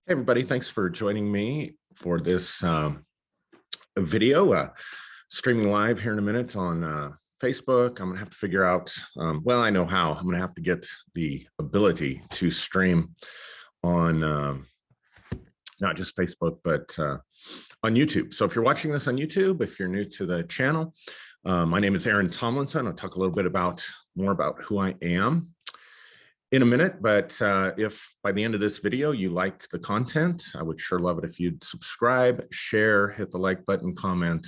Hey everybody, thanks for joining me for this video, streaming live here in a minute on Facebook. I'm gonna have to figure out, well, I know how. I'm gonna have to get the ability to stream on not just Facebook, but on YouTube. So if you're watching this on YouTube, if you're new to the channel, my name is Aaron Tomlinson. I'll talk a little bit more about who I am in a minute, but if by the end of this video you like the content, I would sure love it if you'd subscribe, share, hit the like button, comment,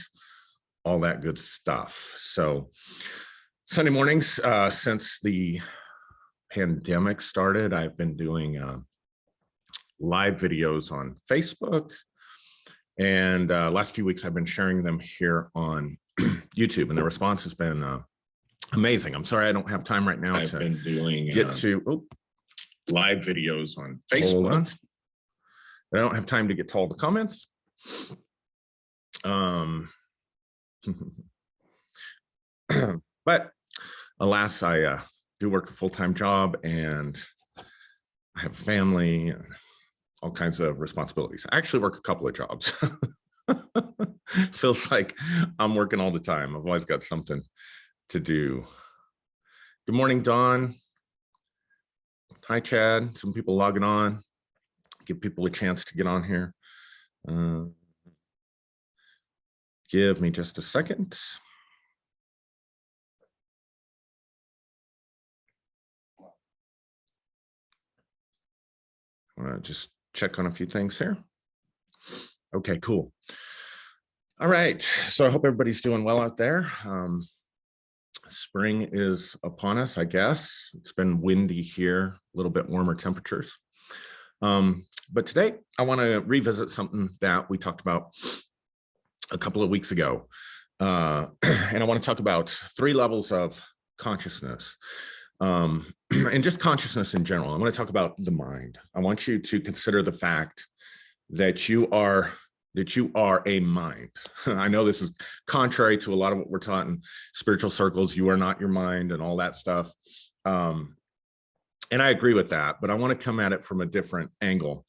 all that good stuff. So Sunday mornings, since the pandemic started, I've been doing live videos on Facebook, and last few weeks I've been sharing them here on YouTube, and the response has been amazing. I'm sorry I don't have time right now to get to live videos on Facebook. I don't have time to get to all the comments. But alas, I do work a full-time job, and I have a family and all kinds of responsibilities. I actually work a couple of jobs. Feels like I'm working all the time. I've always got something to do. Good morning, Dawn. Hi, Chad. Some people logging on. Give people a chance to get on here. Give me just a second. I want to just check on a few things here. Okay, cool. All right. So I hope everybody's doing well out there. Spring is upon us, I guess. It's been windy here, a little bit warmer temperatures. But today I want to revisit something that we talked about a couple of weeks ago. And I want to talk about 3 levels of consciousness, and just consciousness in general. I'm going to talk about the mind. I want you to consider the fact that you are a mind. I know this is contrary to a lot of what we're taught in spiritual circles. You are not your mind and all that stuff. And I agree with that, but I want to come at it from a different angle.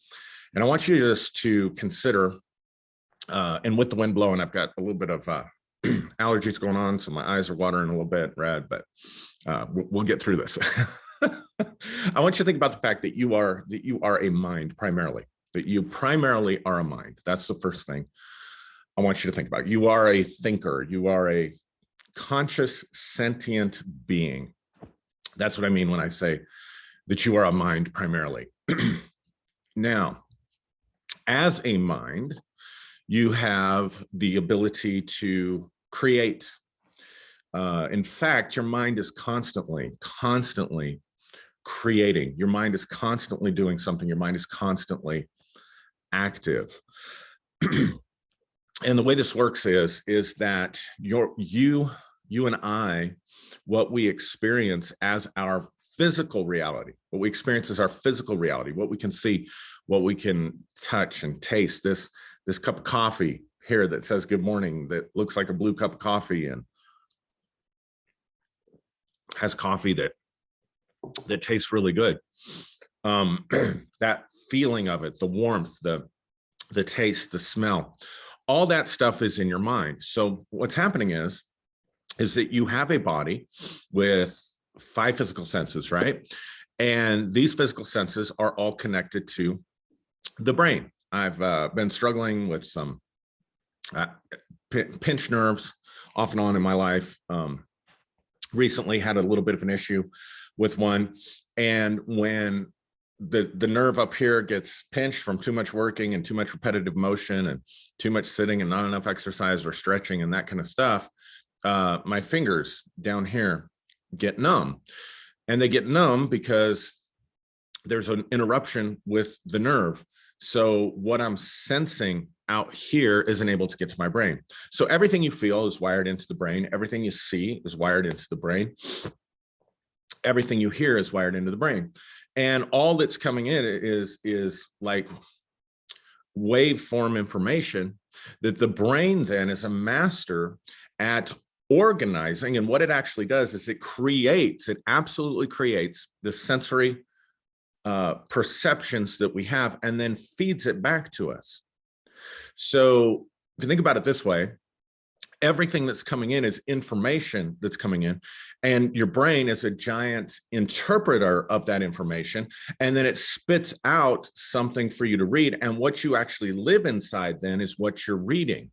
And I want you just to consider, and with the wind blowing, I've got a little bit of allergies going on, so my eyes are watering a little bit red, but we'll get through this. I want you to think about the fact that you are a mind primarily. That you primarily are a mind. That's the first thing I want you to think about. You are a thinker. You are a conscious, sentient being. That's what I mean when I say that you are a mind primarily. Now, as a mind, you have the ability to create. In fact, your mind is constantly creating. Your mind is constantly doing something. Your mind is constantly active. And the way this works is that you and I, what we experience as our physical reality, what we experience as our physical reality, what we can see, what we can touch and taste, this cup of coffee here that says good morning, that looks like a blue cup of coffee and has coffee that tastes really good. That feeling of it, the warmth, the taste, the smell, all that stuff is in your mind. So what's happening is that you have a body with 5 physical senses, right? And these physical senses are all connected to the brain. I've been struggling with some pinched nerves off and on in my life. Recently had a little bit of an issue with one, and when the nerve up here gets pinched from too much working and too much repetitive motion and too much sitting and not enough exercise or stretching and that kind of stuff, my fingers down here get numb. And they get numb because there's an interruption with the nerve. So what I'm sensing out here isn't able to get to my brain. So everything you feel is wired into the brain. Everything you see is wired into the brain. Everything you hear is wired into the brain. And all that's coming in is like waveform information that the brain then is a master at organizing. And what it actually does is it absolutely creates the sensory perceptions that we have and then feeds it back to us. So if you think about it this way, everything that's coming in is information that's coming in, and your brain is a giant interpreter of that information, and then it spits out something for you to read, and what you actually live inside then is what you're reading,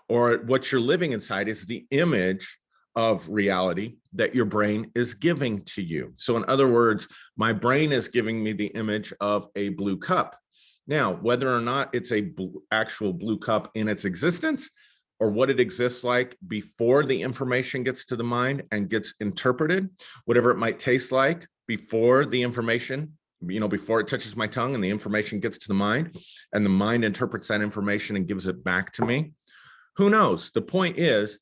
or what you're living inside is the image of reality that your brain is giving to you. So in other words, my brain is giving me the image of a blue cup. Now, whether or not it's a actual blue cup in its existence, or what it exists like before the information gets to the mind and gets interpreted, whatever it might taste like before the information, before it touches my tongue and the information gets to the mind, and the mind interprets that information and gives it back to me, who knows? The point is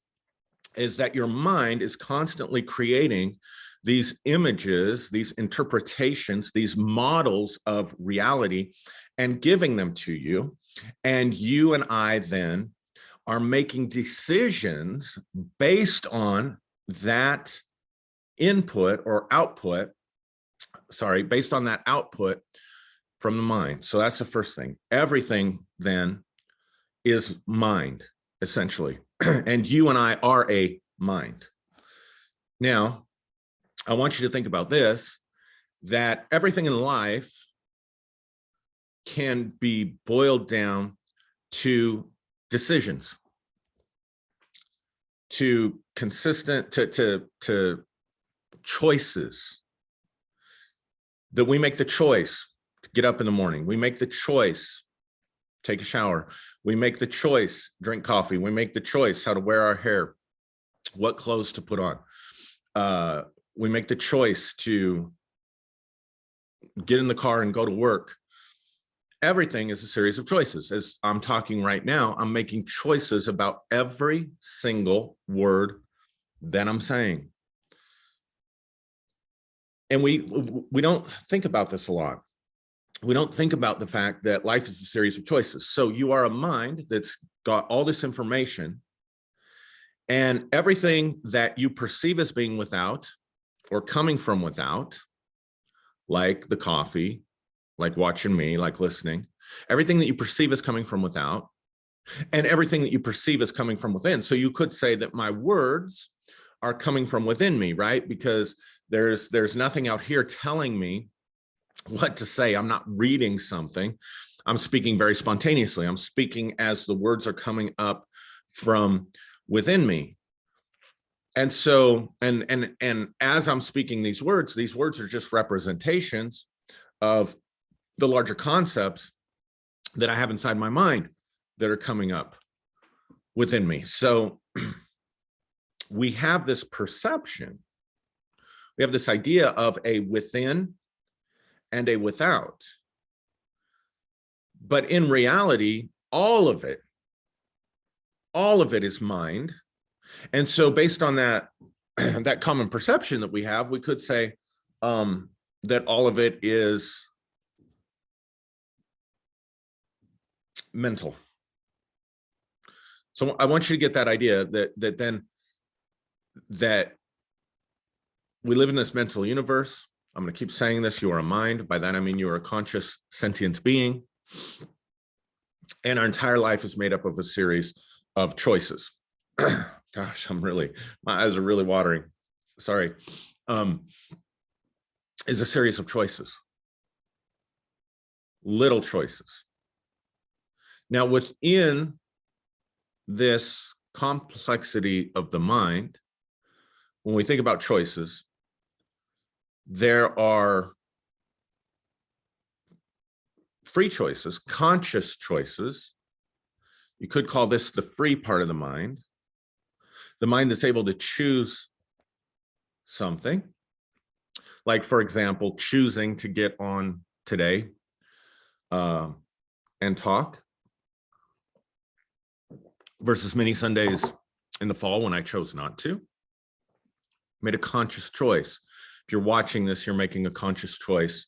that your mind is constantly creating these images, these interpretations, these models of reality, and giving them to you. And you and I then are making decisions based on that input or output, based on that output from the mind. So that's the first thing. Everything then is mind, essentially. And you and I are a mind. Now, I want you to think about this, that everything in life can be boiled down to decisions, to choices, that we make the choice to get up in the morning. We make the choice, take a shower. We make the choice, drink coffee. We make the choice how to wear our hair, what clothes to put on. We make the choice to get in the car and go to work. Everything is a series of choices. As I'm talking right now, I'm making choices about every single word that I'm saying. And we don't think about this a lot. We don't think about the fact that life is a series of choices. So you are a mind that's got all this information, and everything that you perceive as being without or coming from without, like the coffee, like watching me, like listening, everything that you perceive as coming from without, and everything that you perceive as coming from within. So you could say that my words are coming from within me, right? Because there's nothing out here telling me what to say. I'm not reading something. I'm speaking very spontaneously. I'm speaking as the words are coming up from within me. And so, and as I'm speaking these words are just representations of the larger concepts that I have inside my mind that are coming up within me. So we have this perception, we have this idea of a within and a without. But in reality, all of it is mind. And so based on that, that common perception that we have, we could say that all of it is mental. So I want you to get that idea that we live in this mental universe. I'm going to keep saying this. You are a mind. By that, I mean you are a conscious, sentient being. And our entire life is made up of a series of choices. Gosh, my eyes are really watering. Sorry. Is a series of choices. Little choices. Now, within this complexity of the mind, when we think about choices, there are free choices, conscious choices. You could call this the free part of the mind that's able to choose something. Like, for example, choosing to get on today and talk, versus many Sundays in the fall when I chose not to. Made a conscious choice. If you're watching this, you're making a conscious choice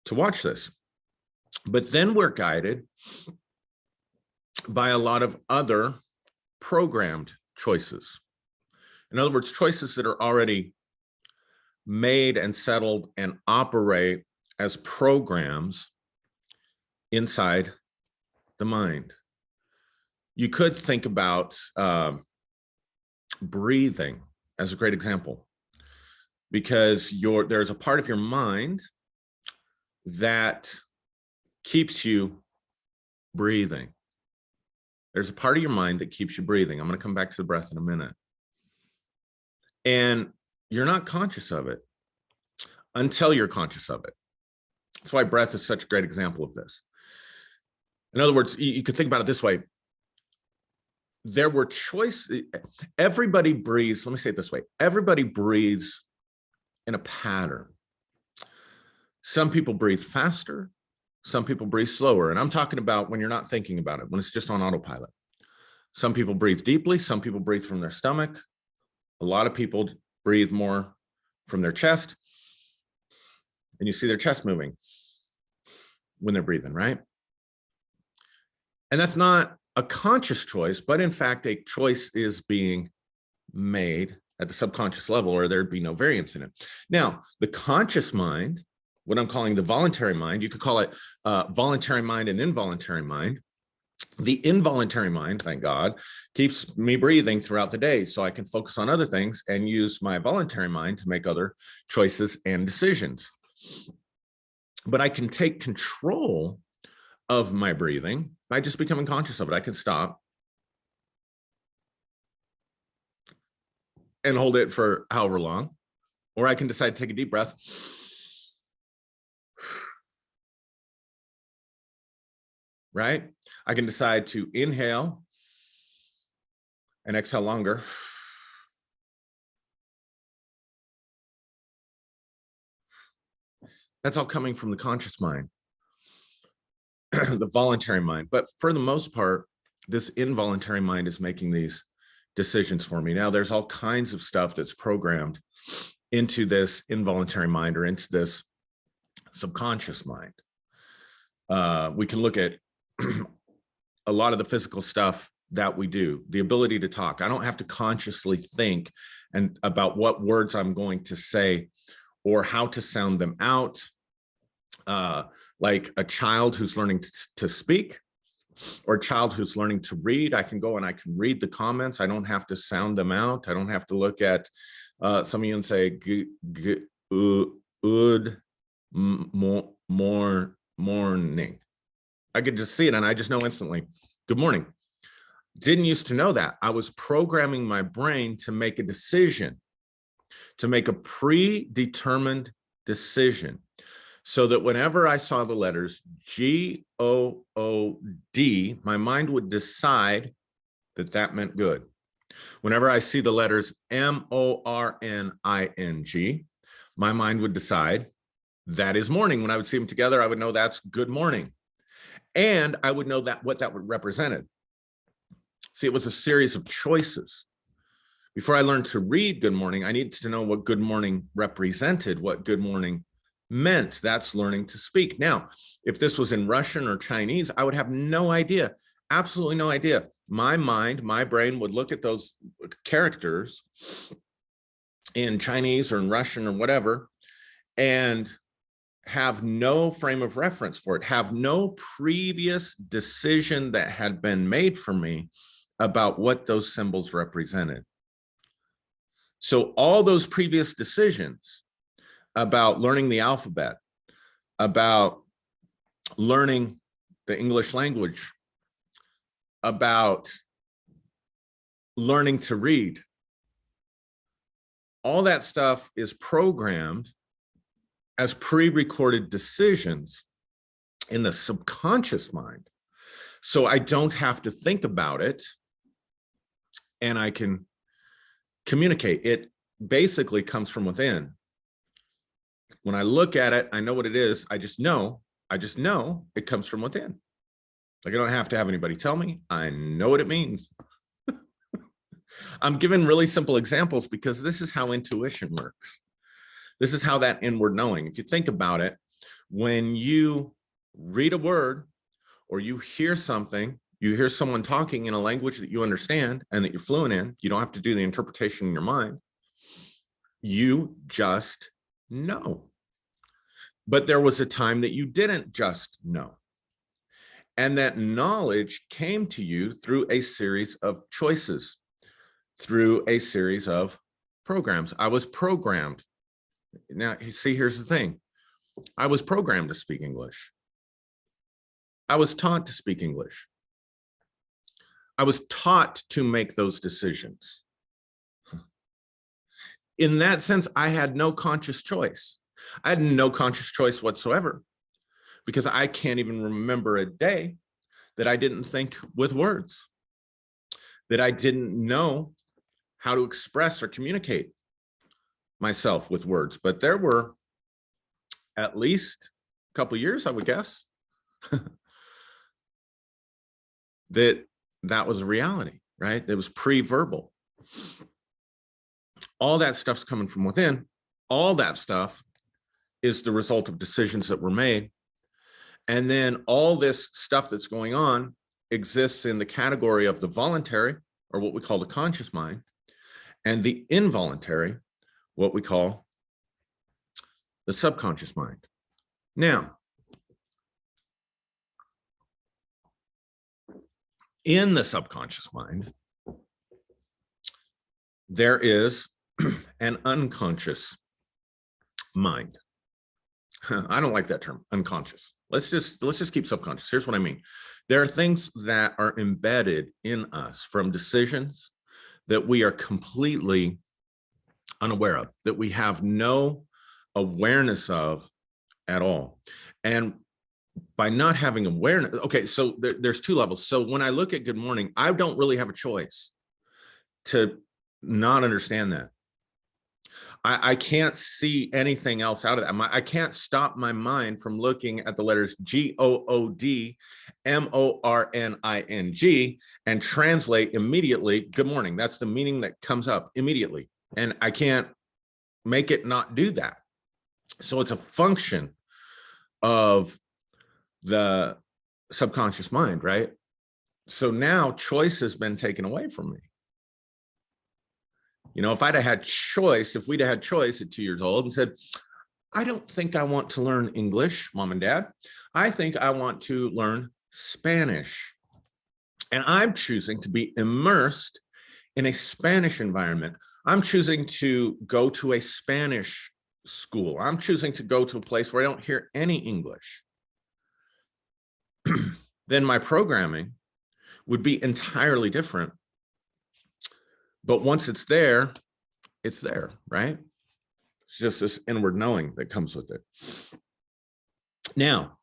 to watch this. But then we're guided by a lot of other programmed choices. In other words, choices that are already made and settled and operate as programs inside the mind. You could think about breathing as a great example, because there's a part of your mind that keeps you breathing. There's a part of your mind that keeps you breathing. I'm going to come back to the breath in a minute. And you're not conscious of it until you're conscious of it. That's why breath is such a great example of this. In other words, you could think about it this way. There were choices. Everybody breathes. Let me say it this way. Everybody breathes in a pattern. Some people breathe faster. Some people breathe slower. And I'm talking about when you're not thinking about it, when it's just on autopilot. Some people breathe deeply. Some people breathe from their stomach. A lot of people breathe more from their chest. And you see their chest moving when they're breathing, right? And that's not a conscious choice, but in fact, a choice is being made at the subconscious level, or there'd be no variance in it. Now, the conscious mind, what I'm calling the voluntary mind, you could call it voluntary mind and involuntary mind. The involuntary mind, thank God, keeps me breathing throughout the day so I can focus on other things and use my voluntary mind to make other choices and decisions. But I can take control of my breathing by just becoming conscious of it. I can stop and hold it for however long, or I can decide to take a deep breath. Right? I can decide to inhale and exhale longer. That's all coming from the conscious mind, the voluntary mind. But for the most part, this involuntary mind is making these decisions for me. Now, there's all kinds of stuff that's programmed into this involuntary mind or into this subconscious mind. We can look at a lot of the physical stuff that we do, the ability to talk. I don't have to consciously think about what words I'm going to say or how to sound them out. Like a child who's learning to speak, or a child who's learning to read, I can go and I can read the comments. I don't have to sound them out. I don't have to look at some of you and say, morning. I could just see it and I just know instantly, good morning. Didn't used to know that. I was programming my brain to make a decision, to make a predetermined decision, so that whenever I saw the letters G-O-O-D, my mind would decide that that meant good. Whenever I see the letters M-O-R-N-I-N-G, my mind would decide that is morning. When I would see them together, I would know that's good morning. And I would know that what that represented. See, it was a series of choices. Before I learned to read good morning, I needed to know what good morning represented, what good morning meant. That's learning to speak. Now, if this was in Russian or Chinese, I would have no idea, absolutely no idea. My mind, my brain would look at those characters in Chinese or in Russian or whatever, and have no frame of reference for it, have no previous decision that had been made for me about what those symbols represented. So all those previous decisions about learning the alphabet, about learning the English language, about learning to read, all that stuff is programmed as pre-recorded decisions in the subconscious mind. So I don't have to think about it and I can communicate. It basically comes from within. When I look at it, I know what it is. I just know it comes from within. Like I don't have to have anybody tell me. I know what it means. I'm giving really simple examples because this is how intuition works. This is how that inward knowing. If you think about it, when you read a word or you hear something, you hear someone talking in a language that you understand and that you're fluent in, you don't have to do the interpretation in your mind. You just know. But there was a time that you didn't just know. And that knowledge came to you through a series of choices, through a series of programs. I was programmed. Now, see, here's the thing. I was programmed to speak English. I was taught to speak English. I was taught to make those decisions. In that sense, I had no conscious choice. I had no conscious choice whatsoever, because I can't even remember a day that I didn't think with words, that I didn't know how to express or communicate myself with words. But there were at least a couple of years, I would guess, that was a reality, right? It was pre-verbal. All that stuff's coming from within. All that stuff is the result of decisions that were made. And then all this stuff that's going on exists in the category of the voluntary, or what we call the conscious mind, and the involuntary, what we call the subconscious mind. Now, in the subconscious mind, there is an unconscious mind. I don't like that term, unconscious. Let's just keep subconscious. Here's what I mean. There are things that are embedded in us from decisions that we are completely unaware of, that we have no awareness of at all. And by not having awareness, okay, so there's two levels. So when I look at good morning, I don't really have a choice to not understand that. I can't see anything else out of that. I can't stop my mind from looking at the letters GOOD, MORNING, and translate immediately good morning. That's the meaning that comes up immediately. And I can't make it not do that. So it's a function of the subconscious mind, right? So now choice has been taken away from me. You know, if we'd have had choice at 2 years old and said, I don't think I want to learn English, Mom and Dad. I think I want to learn Spanish. And I'm choosing to be immersed in a Spanish environment. I'm choosing to go to a Spanish school. I'm choosing to go to a place where I don't hear any English. Then my programming would be entirely different. But once it's there, right? It's just this inward knowing that comes with it. Now,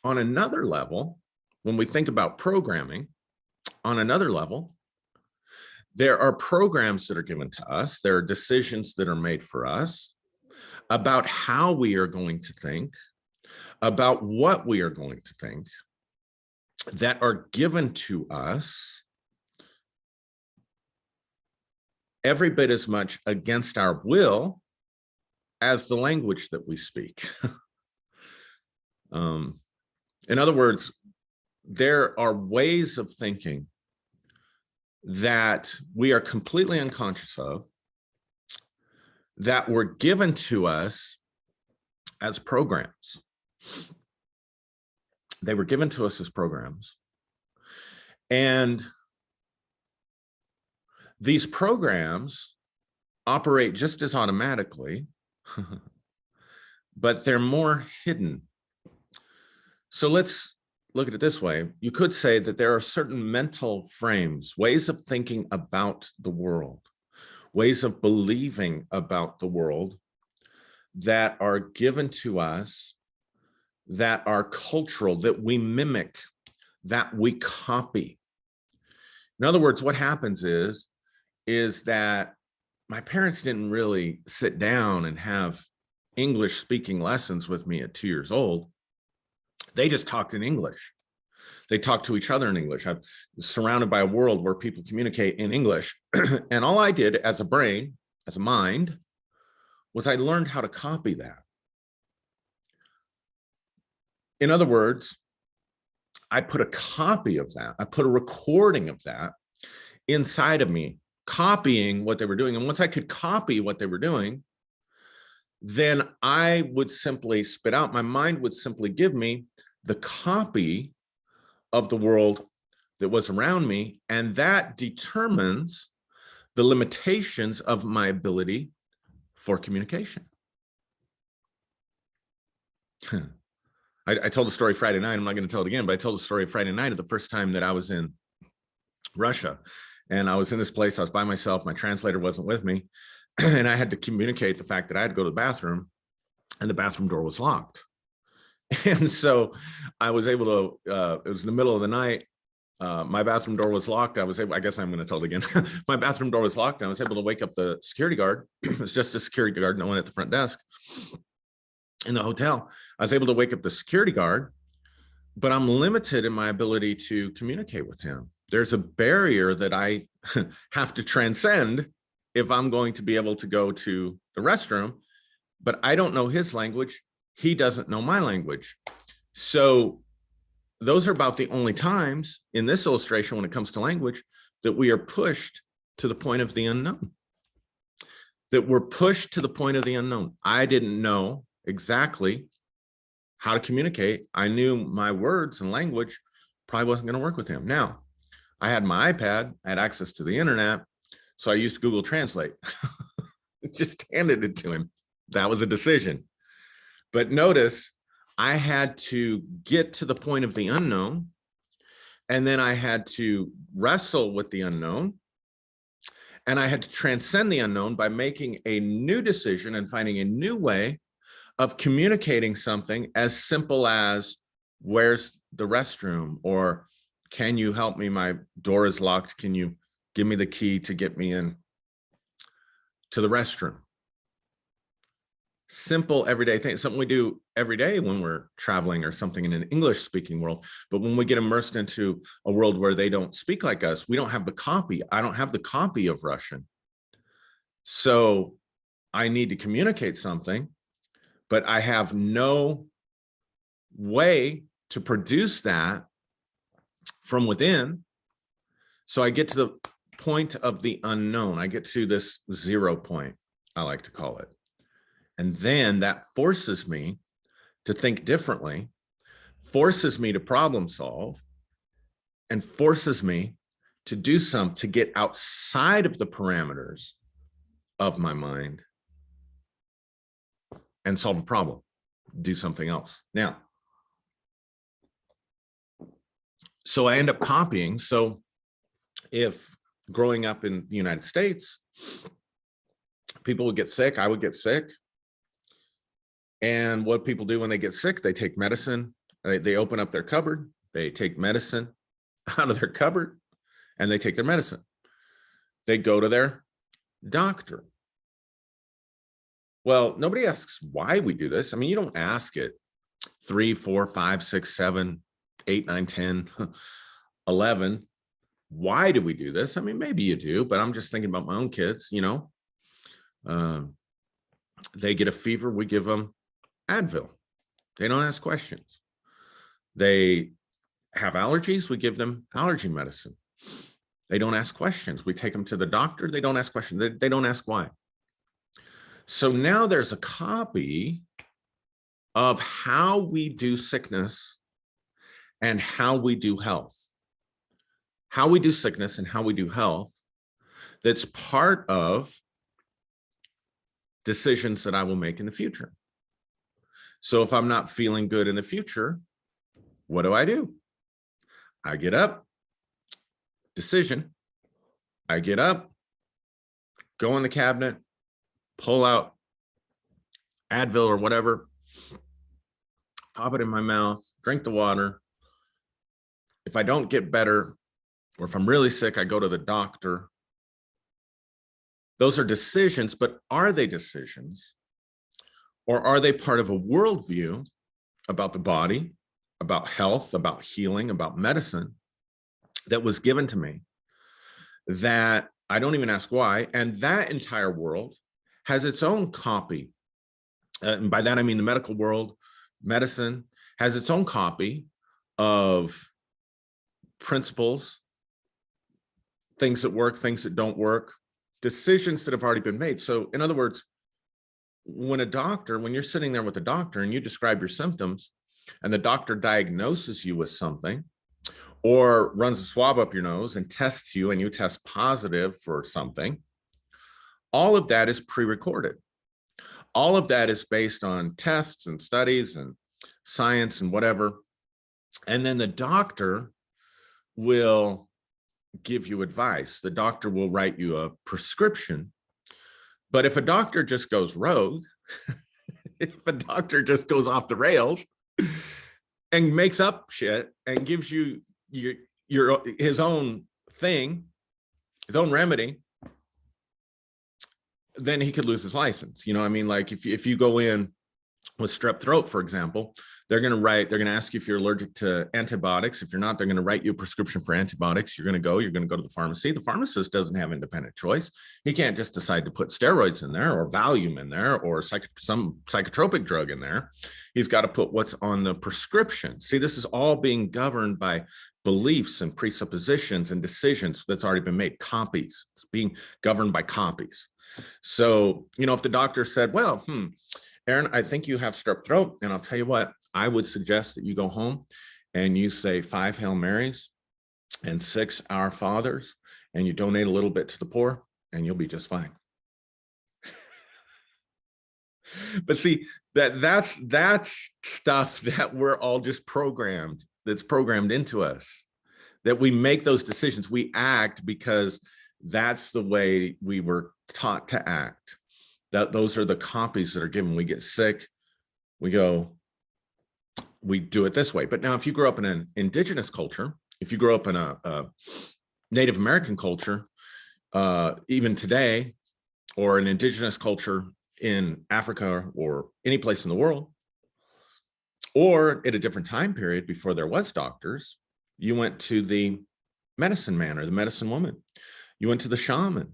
on another level, when we think about programming, on another level, there are programs that are given to us. There are decisions that are made for us about how we are going to think, about what we are going to think, that are given to us every bit as much against our will as the language that we speak. In other words, there are ways of thinking that we are completely unconscious of, that were given to us as programs. They were given to us as programs. And these programs operate just as automatically, but they're more hidden. So let's look at it this way. You could say that there are certain mental frames, ways of thinking about the world, ways of believing about the world that are given to us, that are cultural, that we mimic, that we copy. In other words, what happens is that my parents didn't really sit down and have English speaking lessons with me at 2 years old. They just talked in English. They talked to each other in English. I'm surrounded by a world where people communicate in English. And all I did as a brain, as a mind, was I learned how to copy that. In other words, I put a copy of that, I put a recording of that inside of me, copying what they were doing. And once I could copy what they were doing, then I would simply spit out, my mind would simply give me the copy of the world that was around me, and that determines the limitations of my ability for communication. I told the story Friday night. I'm not going to tell it again, but I told the story Friday night of the first time that I was in Russia. And I was in this place, I was by myself, my translator wasn't with me, and I had to communicate the fact that I had to go to the bathroom, and the bathroom door was locked. And so I was able to, it was in the middle of the night, my bathroom door was locked. I guess I'm going to tell it again. My bathroom door was locked. I was able to wake up the security guard. It was just a security guard, no one at the front desk in the hotel. I was able to wake up the security guard, but I'm limited in my ability to communicate with him. There's a barrier that I have to transcend if I'm going to be able to go to the restroom, but I don't know his language. He doesn't know my language. So those are about the only times in this illustration when it comes to language that we are pushed to the point of the unknown. That we're pushed to the point of the unknown. I didn't know exactly how to communicate. I knew my words and language probably wasn't going to work with him. Now, I had my iPad, I had access to the internet, so I used Google Translate. Just handed it to him. That was a decision. But notice, I had to get to the point of the unknown, and then I had to wrestle with the unknown, and I had to transcend the unknown by making a new decision and finding a new way of communicating something as simple as, where's the restroom? Or, can you help me? My door is locked. Can you give me the key to get me in to the restroom? Simple everyday thing, something we do every day when we're traveling or something in an English speaking world. But when we get immersed into a world where they don't speak like us, we don't have the copy. I don't have the copy of Russian. So I need to communicate something, but I have no way to produce that from within. So I get to the point of the unknown. I get to this 0 point, I like to call it. And then that forces me to think differently, forces me to problem solve, and forces me to do something to get outside of the parameters of my mind and solve a problem, do something else. Now, so I end up copying. So if growing up in the United States, people would get sick, I would get sick. And what people do when they get sick, they take medicine, they open up their cupboard, they take medicine out of their cupboard, and they take their medicine. They go to their doctor. Well, nobody asks why we do this. I mean, you don't ask it 3, 4, 5, 6, 7, 8, 9, 10, 11. Why do we do this? I mean, maybe you do, but I'm just thinking about my own kids, you know. They get a fever, we give them Advil. They don't ask questions. They have allergies, we give them allergy medicine. They don't ask questions. We take them to the doctor, they don't ask questions. They don't ask why. So now there's a copy of how we do sickness and how we do health. How we do sickness and how we do health, that's part of decisions that I will make in the future. So if I'm not feeling good in the future, what do? I get up, decision. I get up, go in the cabinet, pull out Advil or whatever, pop it in my mouth, drink the water. If I don't get better, or if I'm really sick, I go to the doctor. Those are decisions, but are they decisions? Or are they part of a worldview about the body, about health, about healing, about medicine that was given to me that I don't even ask why? And that entire world has its own copy. And by that, I mean the medical world, medicine has its own copy of principles, things that work, things that don't work, decisions that have already been made. So in other words, when you're sitting there with a doctor and you describe your symptoms and the doctor diagnoses you with something or runs a swab up your nose and tests you and you test positive for something, all of that is pre-recorded. All of that is based on tests and studies and science and whatever. And then the doctor will give you advice. The doctor will write you a prescription. But if a doctor just goes rogue, if a doctor just goes off the rails and makes up shit and gives you his own thing, his own remedy, then he could lose his license. You know what I mean? Like if you go in with strep throat, for example, they're going to ask you if you're allergic to antibiotics. If you're not, they're going to write you a prescription for antibiotics. You're going to go to the pharmacy. The pharmacist doesn't have independent choice. He can't just decide to put steroids in there or Valium in there or some psychotropic drug in there. He's got to put what's on the prescription. See, this is all being governed by beliefs and presuppositions and decisions that's already been made, copies. It's being governed by copies. So, if the doctor said, well, Aaron, I think you have strep throat, and I'll tell you what, I would suggest that you go home and you say 5 Hail Marys and 6 Our Fathers, and you donate a little bit to the poor, and you'll be just fine. But see, that's stuff that we're all just programmed, that's programmed into us, that we make those decisions. We act because that's the way we were taught to act. Those are the copies that are given. We get sick, we do it this way. But now if you grow up in an indigenous culture, if you grow up in a Native American culture, even today, or an indigenous culture in Africa or any place in the world, or at a different time period before there was doctors, you went to the medicine man or the medicine woman. You went to the shaman.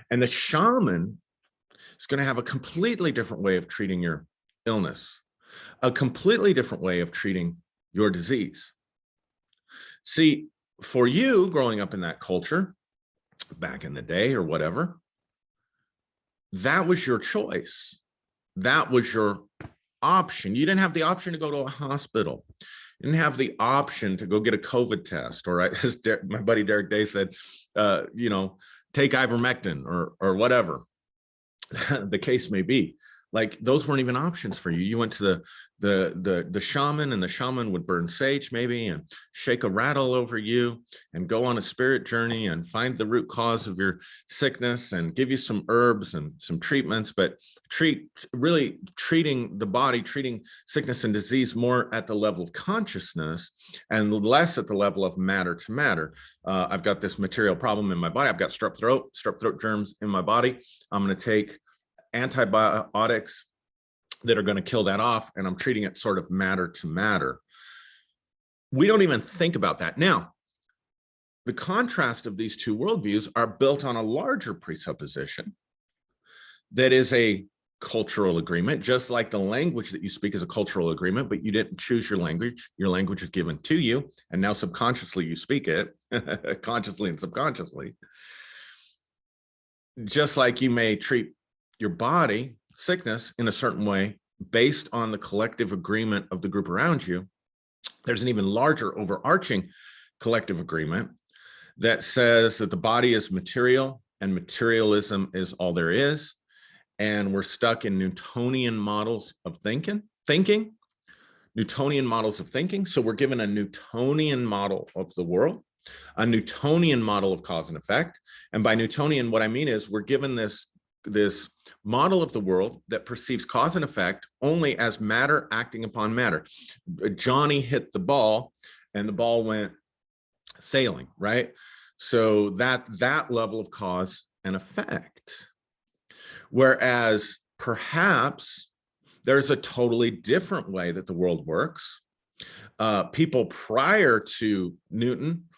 And the shaman is going to have a completely different way of treating your illness, a completely different way of treating your disease. See, for you growing up in that culture, back in the day or whatever, that was your choice. That was your option. You didn't have the option to go to a hospital. You didn't have the option to go get a COVID test, or as my buddy Derek Day said, take ivermectin or whatever the case may be. Like, those weren't even options for you. You went to the shaman, and the shaman would burn sage maybe and shake a rattle over you and go on a spirit journey and find the root cause of your sickness and give you some herbs and some treatments, but really treating the body, treating sickness and disease more at the level of consciousness and less at the level of matter to matter. I've got this material problem in my body. I've got strep throat germs in my body. I'm going to take antibiotics that are going to kill that off, and I'm treating it sort of matter to matter. We don't even think about that. Now, the contrast of these two worldviews are built on a larger presupposition that is a cultural agreement, just like the language that you speak is a cultural agreement, but you didn't choose your language. Your language is given to you, and now subconsciously you speak it, consciously and subconsciously. Just like you may treat your body sickness in a certain way based on the collective agreement of the group around you, there's an even larger overarching collective agreement that says that the body is material and materialism is all there is. And we're stuck in Newtonian models of thinking, Newtonian models of thinking. So we're given a Newtonian model of the world, a Newtonian model of cause and effect. And by Newtonian, what I mean is we're given this model of the world that perceives cause and effect only as matter acting upon matter. Johnny hit the ball and the ball went sailing, right? So that level of cause and effect. Whereas perhaps there's a totally different way that the world works. People prior to Newton,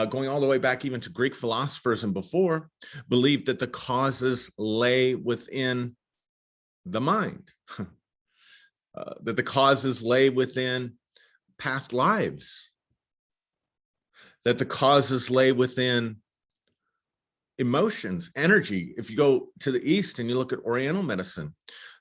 going all the way back even to Greek philosophers and before, believed that the causes lay within the mind, that the causes lay within past lives, that the causes lay within emotions, energy. If you go to the East and you look at Oriental medicine,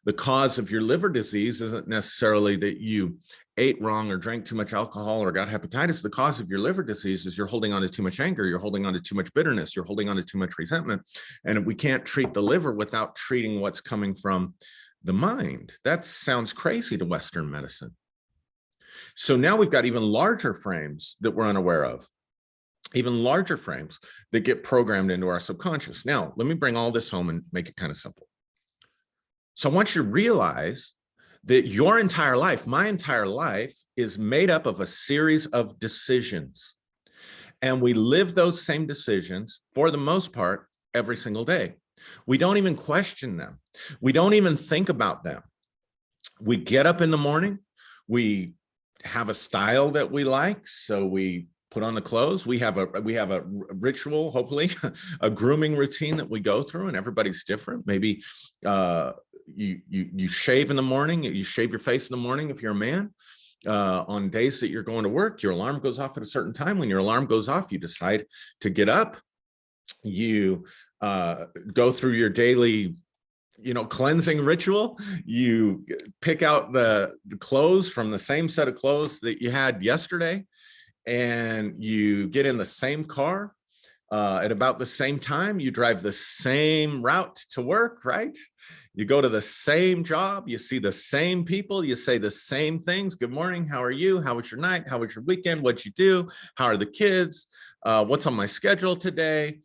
the cause of your liver disease isn't necessarily that you ate wrong or drank too much alcohol or got hepatitis. The cause of your liver disease is you're holding on to too much anger, you're holding on to too much bitterness, you're holding on to too much resentment. And we can't treat the liver without treating what's coming from the mind. That sounds crazy to Western medicine. So now we've got even larger frames that we're unaware of, even larger frames that get programmed into our subconscious. Now, let me bring all this home and make it kind of simple. So I want you to realize that your entire life, my entire life, is made up of a series of decisions. And we live those same decisions, for the most part, every single day. We don't even question them. We don't even think about them. We get up in the morning, we have a style that we like, so we put on the clothes. We have a ritual, hopefully, a grooming routine that we go through, and everybody's different. Maybe you shave in the morning, you shave your face in the morning if you're a man. On days that you're going to work, your alarm goes off at a certain time. When your alarm goes off, you decide to get up. You go through your daily cleansing ritual. You pick out the clothes from the same set of clothes that you had yesterday, and you get in the same car at about the same time. You drive the same route to work, right? You go to the same job, you see the same people, you say the same things. Good morning, how are you? How was your night? How was your weekend? What'd you do? How are the kids? What's on my schedule today?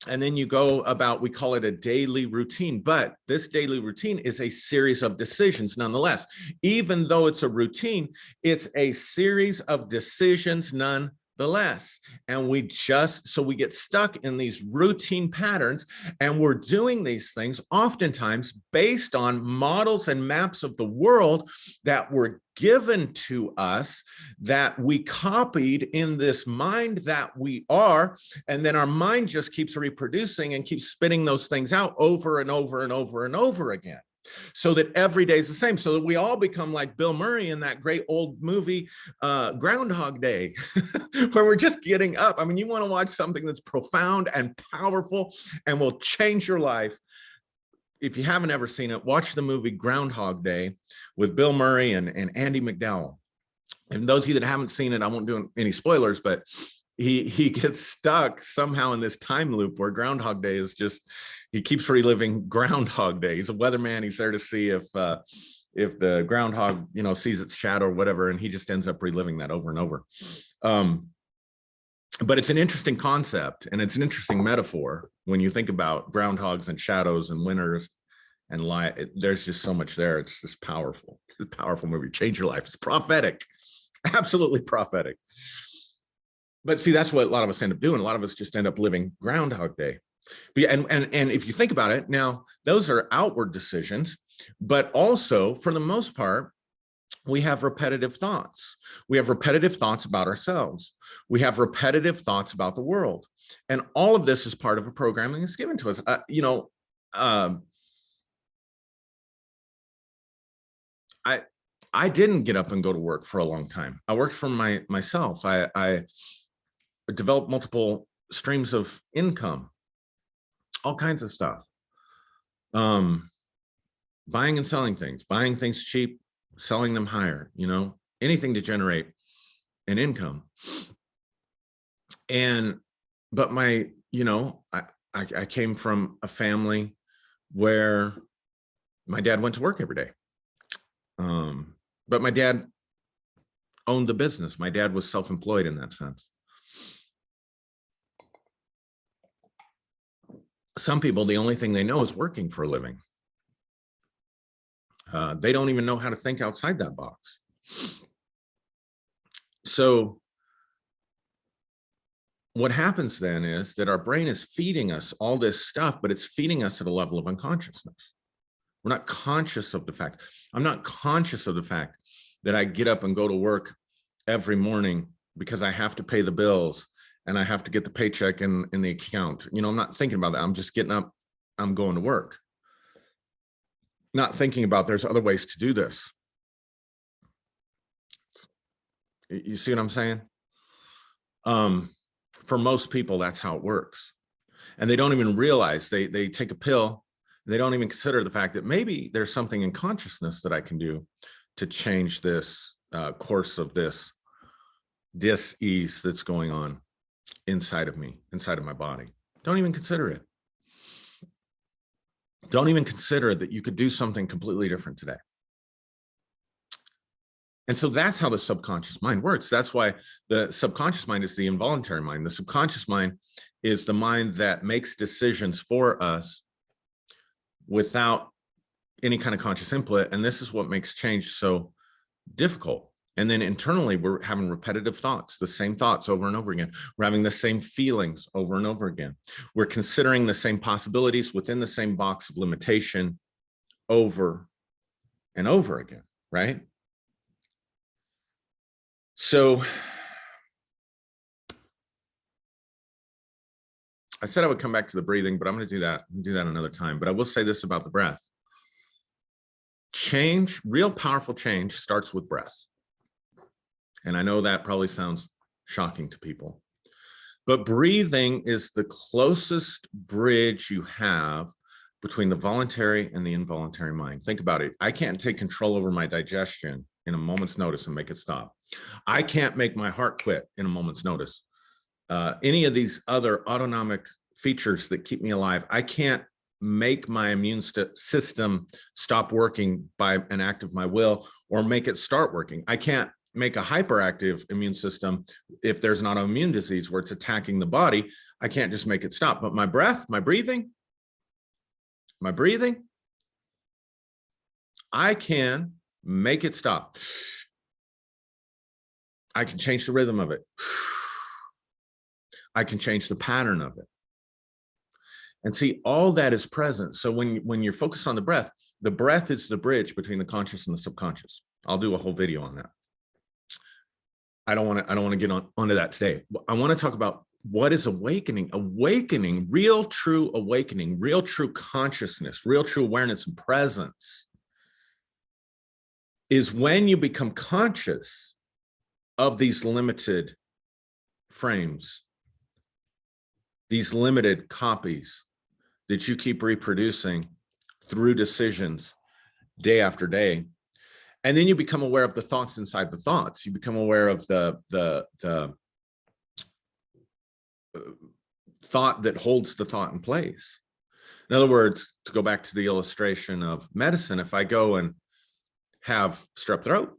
And then you go about, we call it a daily routine, but this daily routine is a series of decisions nonetheless. Even though it's a routine, it's a series of decisions nonetheless. And we get stuck in these routine patterns, and we're doing these things oftentimes based on models and maps of the world that were given to us, that we copied in this mind that we are, and then our mind just keeps reproducing and keeps spitting those things out over and over and over and over again, so that every day is the same, so that we all become like Bill Murray in that great old movie, Groundhog Day, where we're just getting up. I mean, you want to watch something that's profound and powerful and will change your life. If you haven't ever seen it, watch the movie Groundhog Day with Bill Murray and Andy McDowell. And those of you that haven't seen it, I won't do any spoilers, but he gets stuck somehow in this time loop where Groundhog Day is just, he keeps reliving Groundhog Day. He's a weatherman. He's there to see if the groundhog, sees its shadow or whatever, and he just ends up reliving that over and over. But it's an interesting concept, and it's an interesting metaphor when you think about groundhogs and shadows and winters and light. There's just so much there. It's just powerful. It's a powerful movie. Change your life. It's prophetic, absolutely prophetic. But see, that's what a lot of us end up doing. A lot of us just end up living Groundhog Day. And if you think about it, now those are outward decisions, but also for the most part, we have repetitive thoughts. We have repetitive thoughts about ourselves. We have repetitive thoughts about the world. And all of this is part of a programming that's given to us. I didn't get up and go to work for a long time. I worked for myself. I developed multiple streams of income, all kinds of stuff. Buying and selling things, buying things cheap, selling them higher, anything to generate an income. But I came from a family where my dad went to work every day. But my dad owned the business. My dad was self-employed in that sense. Some people, the only thing they know is working for a living. They don't even know how to think outside that box. So what happens then is that our brain is feeding us all this stuff, but it's feeding us at a level of unconsciousness. We're not conscious of the fact. I'm not conscious of the fact that I get up and go to work every morning because I have to pay the bills and I have to get the paycheck in the account. I'm not thinking about that. I'm just getting up, I'm going to work. Not thinking about there's other ways to do this. You see what I'm saying? For most people, that's how it works. And they don't even realize, they take a pill, and they don't even consider the fact that maybe there's something in consciousness that I can do to change this course of this dis-ease that's going on inside of me, inside of my body. Don't even consider it. Don't even consider that you could do something completely different today. And so that's how the subconscious mind works. That's why the subconscious mind is the involuntary mind. The subconscious mind is the mind that makes decisions for us without any kind of conscious input. And this is what makes change so difficult. And then internally, we're having repetitive thoughts, the same thoughts over and over again. We're having the same feelings over and over again. We're considering the same possibilities within the same box of limitation over and over again, right? So I said I would come back to the breathing, but I'm going to do that another time. But I will say this about the breath. Change, real powerful change, starts with breath. And I know that probably sounds shocking to people, but breathing is the closest bridge you have between the voluntary and the involuntary mind. Think about it. I can't take control over my digestion in a moment's notice and make it stop. I can't make my heart quit in a moment's notice. Any of these other autonomic features that keep me alive, I can't make my immune system stop working by an act of my will or make it start working. I can't make a hyperactive immune system if there's an autoimmune disease where it's attacking the body. I can't just make it stop. But my breath, my breathing, I can make it stop. I can change the rhythm of it. I can change the pattern of it. And see, all that is present. So when you're focused on the breath is the bridge between the conscious and the subconscious. I'll do a whole video on that. I don't want to get onto that today. I want to talk about what is awakening. Awakening, real true awakening, real true consciousness, real true awareness and presence is when you become conscious of these limited frames, these limited copies that you keep reproducing through decisions day after day. And then you become aware of the thoughts inside the thoughts. You become aware of the thought that holds the thought in place. In other words, to go back to the illustration of medicine, if I go and have strep throat,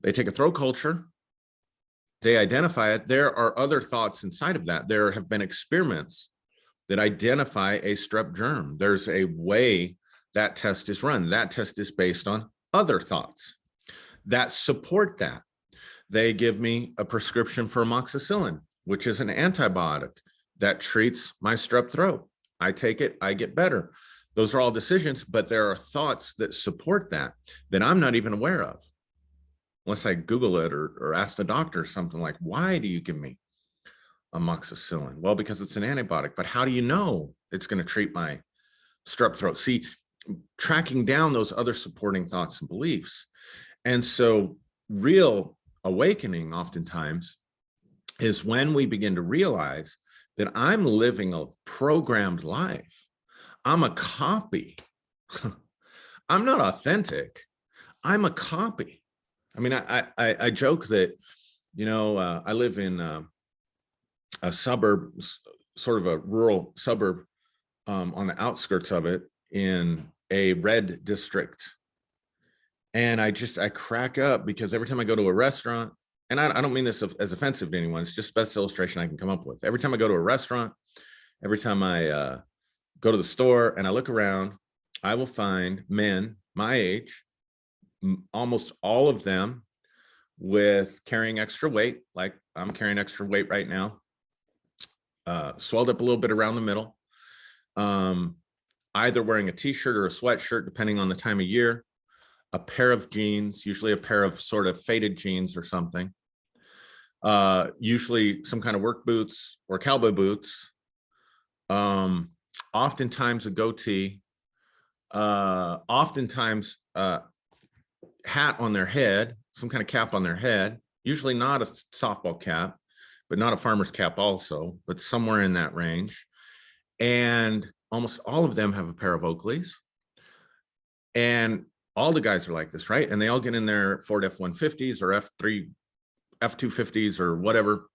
they take a throat culture, they identify it. There are other thoughts inside of that. There have been experiments that identify a strep germ. There's a way that test is run. That test is based on other thoughts that support that. They give me a prescription for amoxicillin, which is an antibiotic that treats my strep throat. I take it, I get better. Those are all decisions, but there are thoughts that support that I'm not even aware of. Unless I Google it or ask the doctor something like, why do you give me amoxicillin? Well, because it's an antibiotic, but how do you know it's going to treat my strep throat? See, tracking down those other supporting thoughts and beliefs. And so real awakening oftentimes is when we begin to realize that I'm living a programmed life. I'm a copy. I'm not authentic. I'm a copy. I mean, I joke that, I live in a suburb, sort of a rural suburb on the outskirts of it in a red district. And I crack up because every time I go to a restaurant, and I don't mean this as offensive to anyone, it's just best illustration I can come up with. Every time I go to a restaurant, every time I go to the store and I look around, I will find men my age, almost all of them with carrying extra weight, like I'm carrying extra weight right now, swelled up a little bit around the middle, either wearing a t-shirt or a sweatshirt, depending on the time of year, a pair of jeans, usually a pair of sort of faded jeans or something, usually some kind of work boots or cowboy boots, oftentimes a goatee, oftentimes hat on their head, some kind of cap on their head, usually not a softball cap, but not a farmer's cap also, but somewhere in that range. And almost all of them have a pair of Oakleys. And all the guys are like this, right? And they all get in their Ford F-150s or F-250s or whatever.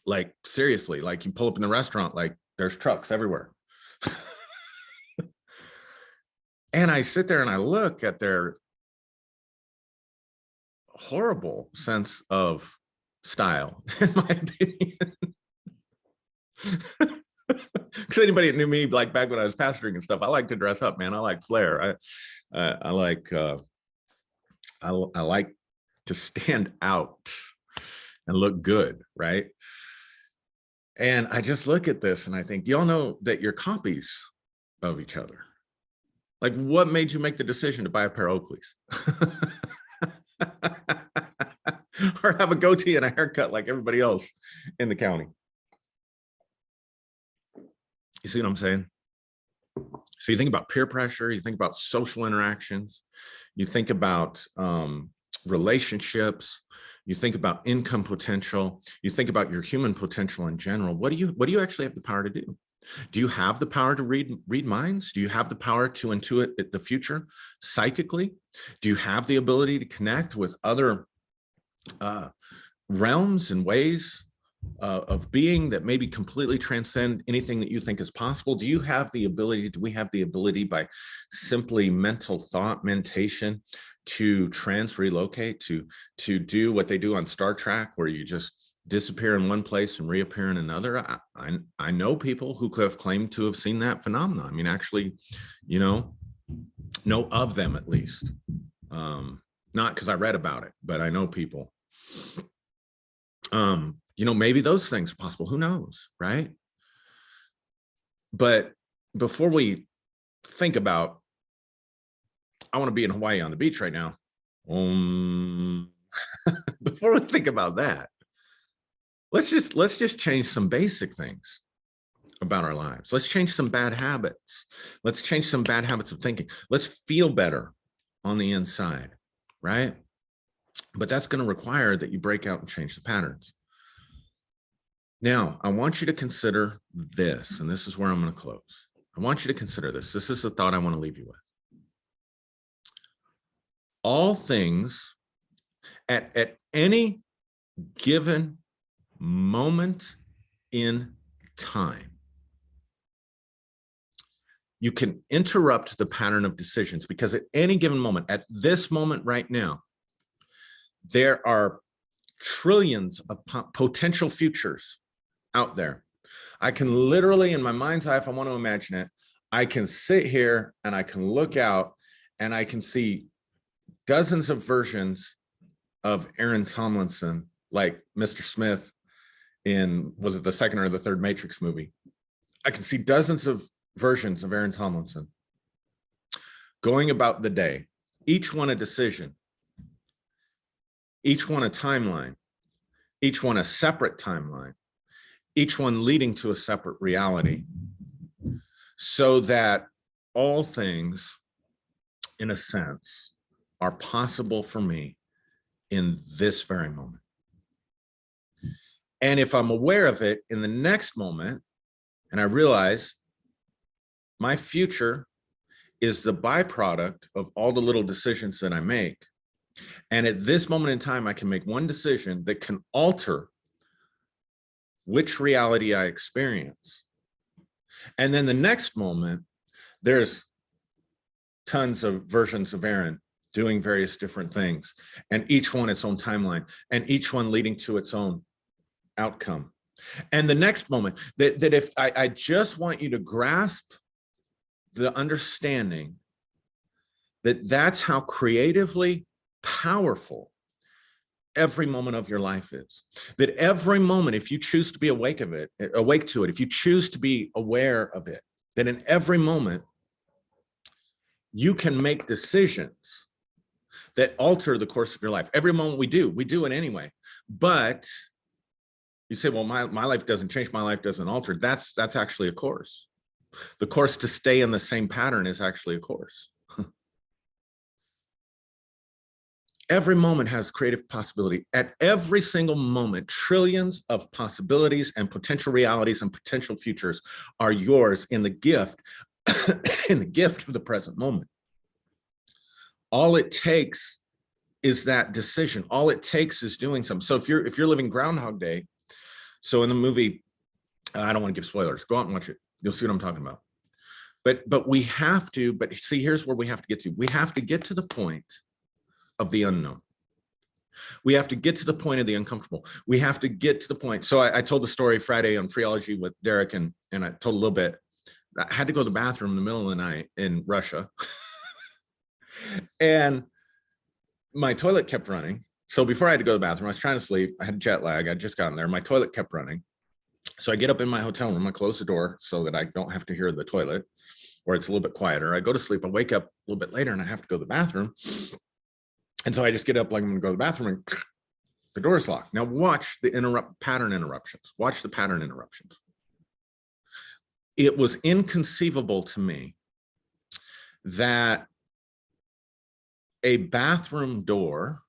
Like, seriously, like you pull up in the restaurant, like there's trucks everywhere. And I sit there and I look at their horrible sense of style, in my opinion. Because anybody that knew me, like back when I was pastoring and stuff, I like to dress up, man. I like flair. I like to stand out and look good, right? And I just look at this and I think, y'all know that you're copies of each other. Like, what made you make the decision to buy a pair of Oakleys? Or have a goatee and a haircut like everybody else in the county? You see what I'm saying? So you think about peer pressure, you think about social interactions, you think about relationships, you think about income potential, you think about your human potential in general. What do you actually have the power to do? Do you have the power to read minds? Do you have the power to intuit the future psychically? Do you have the ability to connect with other realms and ways of being that maybe completely transcend anything that you think is possible? Do you have the ability, do we have the ability by simply mental thought, mentation, to relocate, to do what they do on Star Trek, where you just disappear in one place and reappear in another? I know people who could have claimed to have seen that phenomenon. I mean, actually, know of them at least. Not because I read about it, but I know people. Maybe those things are possible. Who knows, right? But before we think about, I want to be in Hawaii on the beach right now. Before we think about that, let's just change some basic things about our lives. Let's change some bad habits. Let's change some bad habits of thinking. Let's feel better on the inside, right? But that's going to require that you break out and change the patterns. Now, I want you to consider this, and this is where I'm going to close. I want you to consider this. This is the thought I want to leave you with. All things at any given moment in time, you can interrupt the pattern of decisions, because at any given moment, at this moment right now, there are trillions of potential futures out there. I can literally, in my mind's eye, if I want to imagine it, I can sit here and I can look out and I can see dozens of versions of Aaron Tomlinson, like Mr. Smith in, was it the second or the third Matrix movie? I can see dozens of versions of Aaron Tomlinson going about the day, each one a decision, each one a timeline, each one a separate timeline, each one leading to a separate reality, so that all things, in a sense, are possible for me in this very moment. And if I'm aware of it in the next moment, and I realize my future is the byproduct of all the little decisions that I make, and at this moment in time, I can make one decision that can alter which reality I experience. And then the next moment, there's tons of versions of Aaron doing various different things, and each one its own timeline, and each one leading to its own outcome. And the next moment, that if I just want you to grasp the understanding that that's how creatively powerful every moment of your life is. That every moment, if you choose to be awake to it, if you choose to be aware of it, that in every moment you can make decisions that alter the course of your life. Every moment we do it anyway. But you say, well, my life doesn't change, my life doesn't alter. That's actually a course. The course to stay in the same pattern is actually a course. Every moment has creative possibility. At every single moment, trillions of possibilities and potential realities and potential futures are yours in the gift, in the gift of the present moment. All it takes is that decision. All it takes is doing something. So if you're living Groundhog Day, so in the movie, I don't want to give spoilers. Go out and watch it. You'll see what I'm talking about. But we have to. But see, here's where we have to get to. We have to get to the point of the unknown. We have to get to the point of the uncomfortable. We have to get to the point. So I told the story Friday on Phreology with Derek, and I told a little bit. I had to go to the bathroom in the middle of the night in Russia. And my toilet kept running. So before I had to go to the bathroom, I was trying to sleep. I had jet lag. I'd just gotten there. My toilet kept running. So I get up in my hotel room. I close the door so that I don't have to hear the toilet, or it's a little bit quieter. I go to sleep. I wake up a little bit later and I have to go to the bathroom. And so I just get up like I'm going to go to the bathroom and the door's locked. Now watch the pattern interruptions. Watch the pattern interruptions. It was inconceivable to me that a bathroom door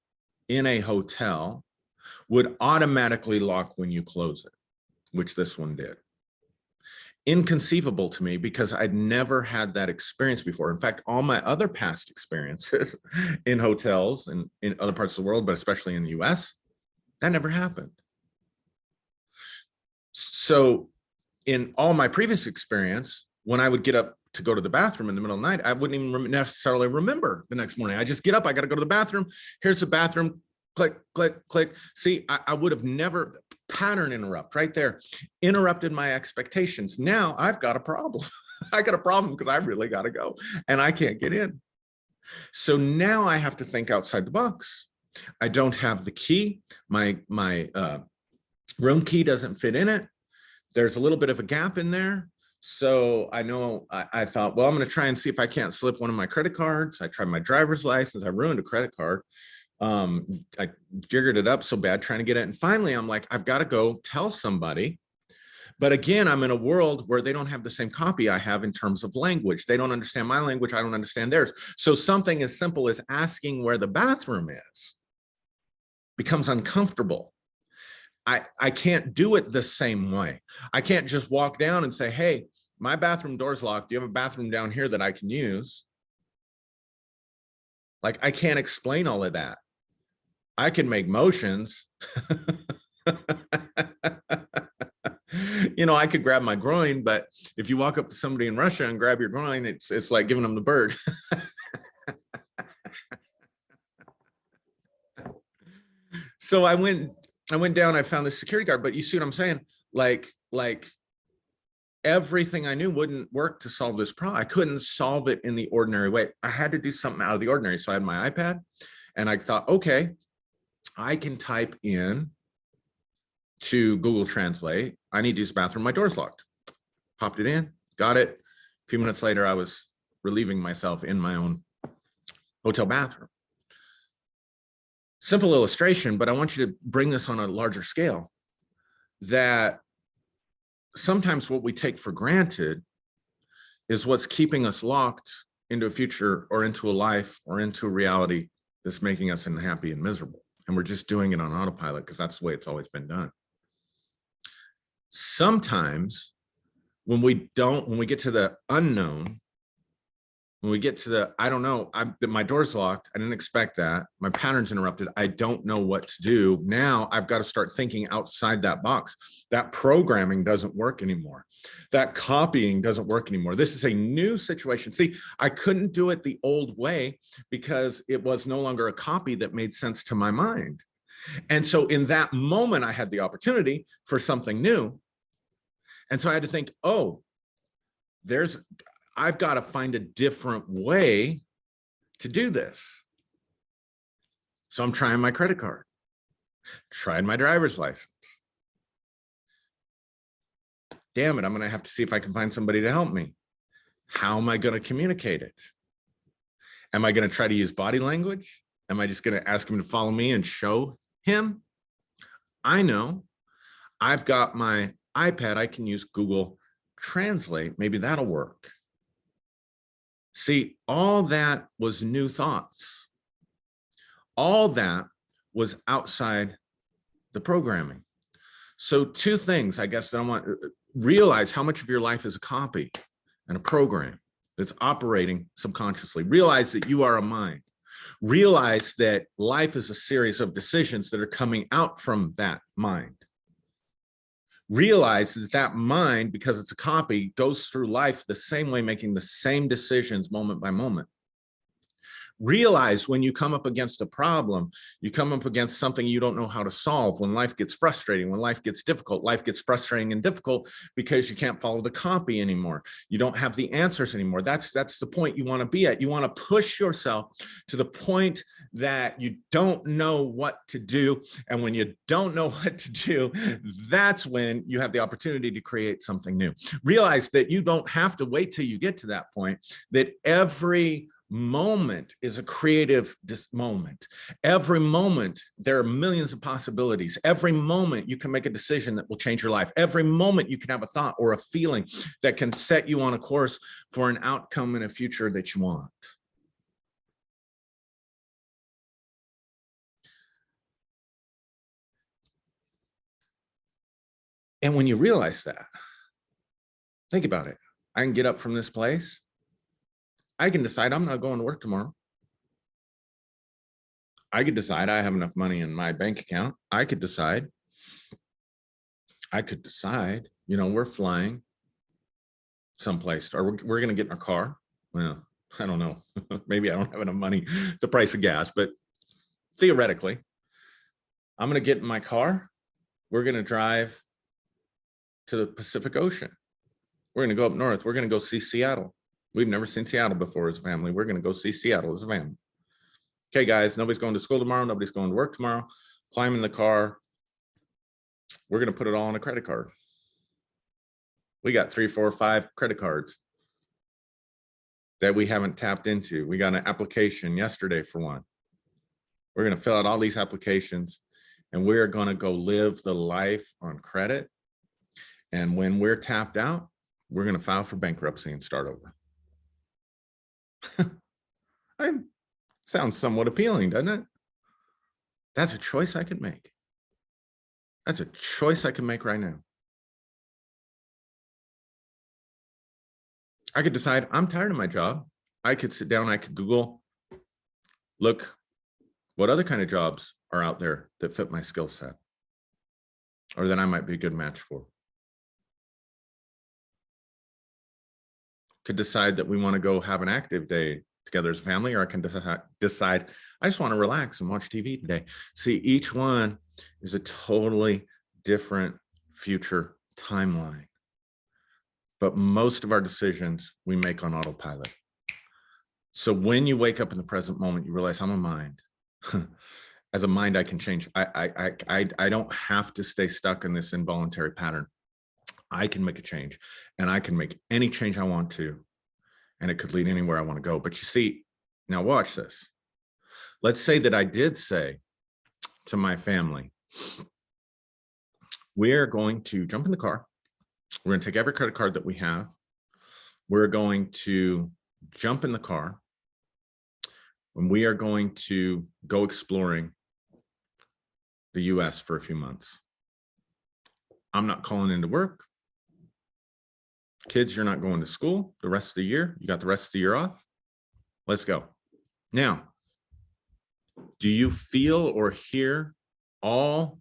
in a hotel would automatically lock when you close it, which this one did. Inconceivable to me because I'd never had that experience before. In fact, all my other past experiences in hotels and in other parts of the world, but especially in the US, that never happened. So in all my previous experience, when I would get up to go to the bathroom in the middle of the night, I wouldn't even necessarily remember the next morning. I just get up, I got to go to the bathroom. Here's the bathroom, click, click, click. See, I would have never, pattern interrupt right there, interrupted my expectations. Now I've got a problem. I got a problem because I really got to go and I can't get in. So now I have to think outside the box. I don't have the key. My room key doesn't fit in it. There's a little bit of a gap in there. So I know I thought, well, I'm going to try and see if I can't slip one of my credit cards. I tried my driver's license. I ruined a credit card. I jiggered it up so bad trying to get it. And finally, I'm like, I've got to go tell somebody. But again, I'm in a world where they don't have the same copy I have in terms of language. They don't understand my language. I don't understand theirs. So something as simple as asking where the bathroom is becomes uncomfortable. I can't do it the same way. I can't just walk down and say, hey, my bathroom door's locked. Do you have a bathroom down here that I can use? Like, I can't explain all of that. I can make motions. You know, I could grab my groin, but if you walk up to somebody in Russia and grab your groin, it's like giving them the bird. So I went down, I found the security guard, but you see what I'm saying? Like everything I knew wouldn't work to solve this problem. I couldn't solve it in the ordinary way. I had to do something out of the ordinary. So I had my iPad and I thought, okay, I can type in to Google Translate, I need to use the bathroom, my door's locked. Popped it in, got it. A few minutes later, I was relieving myself in my own hotel bathroom. Simple illustration, but I want you to bring this on a larger scale, that sometimes what we take for granted is what's keeping us locked into a future or into a life or into a reality that's making us unhappy and miserable. And we're just doing it on autopilot because that's the way it's always been done. Sometimes when we get to the unknown, when we get to the, I don't know, my door's locked. I didn't expect that. My pattern's interrupted. I don't know what to do. Now I've got to start thinking outside that box. That programming doesn't work anymore. That copying doesn't work anymore. This is a new situation. See, I couldn't do it the old way because it was no longer a copy that made sense to my mind. And so in that moment, I had the opportunity for something new. And so I had to think, oh, I've got to find a different way to do this. So I'm trying my credit card, tried my driver's license. Damn it, I'm going to have to see if I can find somebody to help me. How am I going to communicate it? Am I going to try to use body language? Am I just going to ask him to follow me and show him? I know I've got my iPad. I can use Google Translate. Maybe that'll work. See, all that was new thoughts. All that was outside the programming. So two things, I guess, that I want to realize how much of your life is a copy and a program that's operating subconsciously. Realize that you are a mind. Realize that life is a series of decisions that are coming out from that mind. Realize that that mind, because it's a copy, goes through life the same way, making the same decisions moment by moment. Realize when you come up against a problem, you come up against something you don't know how to solve. When life gets frustrating, when life gets difficult, life gets frustrating and difficult because you can't follow the copy anymore. You don't have the answers anymore. That's the point you want to be at. You want to push yourself to the point that you don't know what to do. And when you don't know what to do, that's when you have the opportunity to create something new. Realize that you don't have to wait till you get to that point, that every moment is a creative moment. Every moment, there are millions of possibilities. Every moment you can make a decision that will change your life. Every moment you can have a thought or a feeling that can set you on a course for an outcome in a future that you want. And when you realize that, think about it. I can get up from this place. I can decide I'm not going to work tomorrow. I could decide I have enough money in my bank account. I could decide, you know, we're flying someplace, or we're going to get in our car. Well, I don't know. Maybe I don't have enough money, the price of gas, but theoretically, I'm going to get in my car. We're going to drive to the Pacific Ocean. We're going to go up north. We're going to go see Seattle. We've never seen Seattle before as a family. We're going to go see Seattle as a family. Okay, guys, nobody's going to school tomorrow. Nobody's going to work tomorrow. Climb in the car. We're going to put it all on a credit card. We got 3, 4, 5 credit cards that we haven't tapped into. We got an application yesterday for one. We're going to fill out all these applications, and we're going to go live the life on credit. And when we're tapped out, we're going to file for bankruptcy and start over. Sounds somewhat appealing, doesn't it? That's a choice I could make. That's a choice I can make right now. I could decide I'm tired of my job. I could sit down, I could Google, look what other kind of jobs are out there that fit my skill set or that I might be a good match for. Could decide that we want to go have an active day together as a family, or I can decide I just want to relax and watch TV today. See, each one is a totally different future timeline. But most of our decisions we make on autopilot. So when you wake up in the present moment, you realize I'm a mind. As a mind, I can change. I don't have to stay stuck in this involuntary pattern. I can make a change, and I can make any change I want to, and it could lead anywhere I want to go. But you see, now watch this. Let's say that I did say to my family, we're going to jump in the car. We're going to take every credit card that we have. We're going to jump in the car, and we are going to go exploring the US for a few months. I'm not calling into work. Kids, you're not going to school the rest of the year. You got the rest of the year off. Let's go. Now, do you feel or hear all?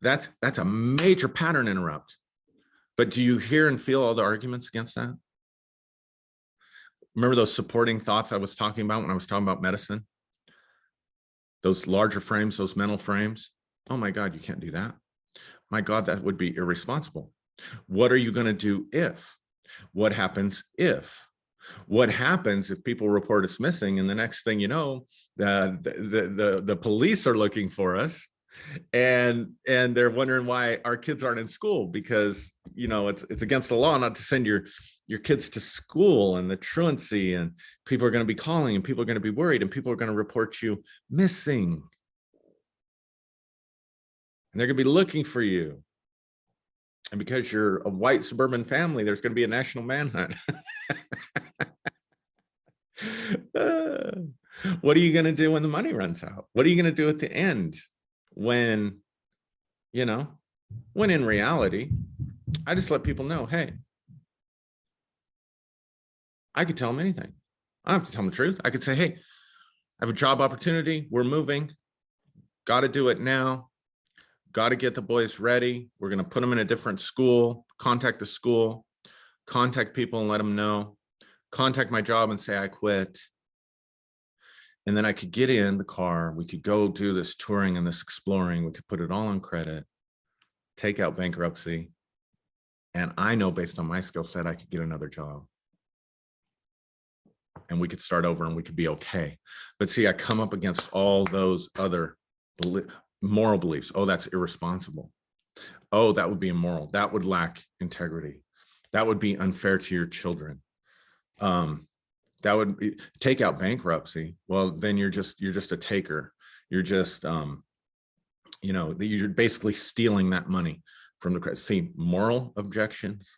That's a major pattern interrupt. But do you hear and feel all the arguments against that? Remember those supporting thoughts I was talking about when I was talking about medicine? Those larger frames, those mental frames. Oh my God, you can't do that. My God, that would be irresponsible. What are you going to do if? What happens if? What happens if people report us missing, and the next thing you know, the police are looking for us, and they're wondering why our kids aren't in school, because you know it's against the law not to send your kids to school, and the truancy, and people are going to be calling, and people are going to be worried, and people are going to report you missing, and they're going to be looking for you. And because you're a white suburban family, there's going to be a national manhunt. What are you going to do when the money runs out? What are you going to do at the end when, you know, when in reality, I just let people know, hey, I could tell them anything. I don't have to tell them the truth. I could say, hey, I have a job opportunity. We're moving. Got to do it now. Got to get the boys ready. We're going to put them in a different school, contact the school, contact people and let them know, contact my job and say I quit. And then I could get in the car. We could go do this touring and this exploring. We could put it all on credit, take out bankruptcy. And I know based on my skill set, I could get another job. And we could start over and we could be okay. But see, I come up against all those other moral beliefs. Oh, that's irresponsible. Oh, that would be immoral. That would lack integrity. That would be unfair to your children. That would be, take out bankruptcy. Well, then you're just a taker. You're just, you know, you're basically stealing that money from the credit. See, moral objections,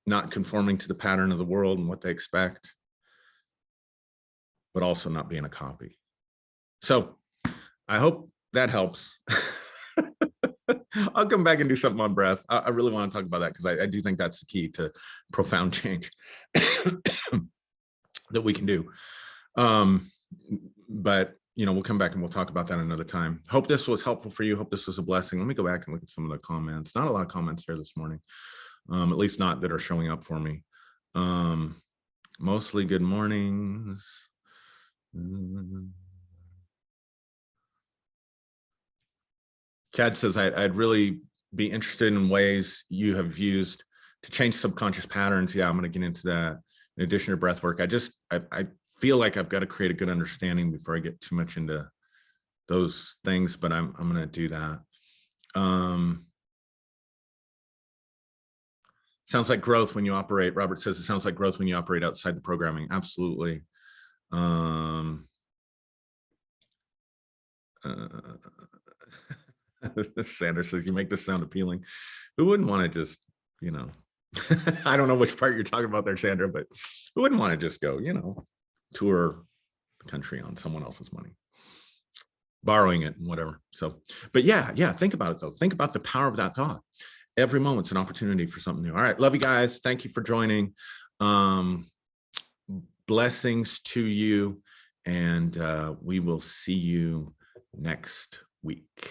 not conforming to the pattern of the world and what they expect, but also not being a copy. So I hope that helps. I'll come back and do something on breath. I really want to talk about that because I do think that's the key to profound change that we can do. But, you know, we'll come back and we'll talk about that another time. Hope this was helpful for you. Hope this was a blessing. Let me go back and look at some of the comments. Not a lot of comments here this morning, at least not that are showing up for me. Mostly good mornings. Chad says, I'd really be interested in ways you have used to change subconscious patterns. Yeah, I'm going to get into that. In addition to breath work, I feel like I've got to create a good understanding before I get too much into those things, but I'm going to do that. Sounds like growth when you operate. Robert says it sounds like growth when you operate outside the programming. Absolutely. Sandra says, you make this sound appealing. Who wouldn't want to just, you know, I don't know which part you're talking about there, Sandra, but who wouldn't want to just go, you know, tour the country on someone else's money, borrowing it and whatever. So, but yeah, think about it though. Think about the power of that thought. Every moment's an opportunity for something new. All right, love you guys. Thank you for joining. Blessings to you, and we will see you next week.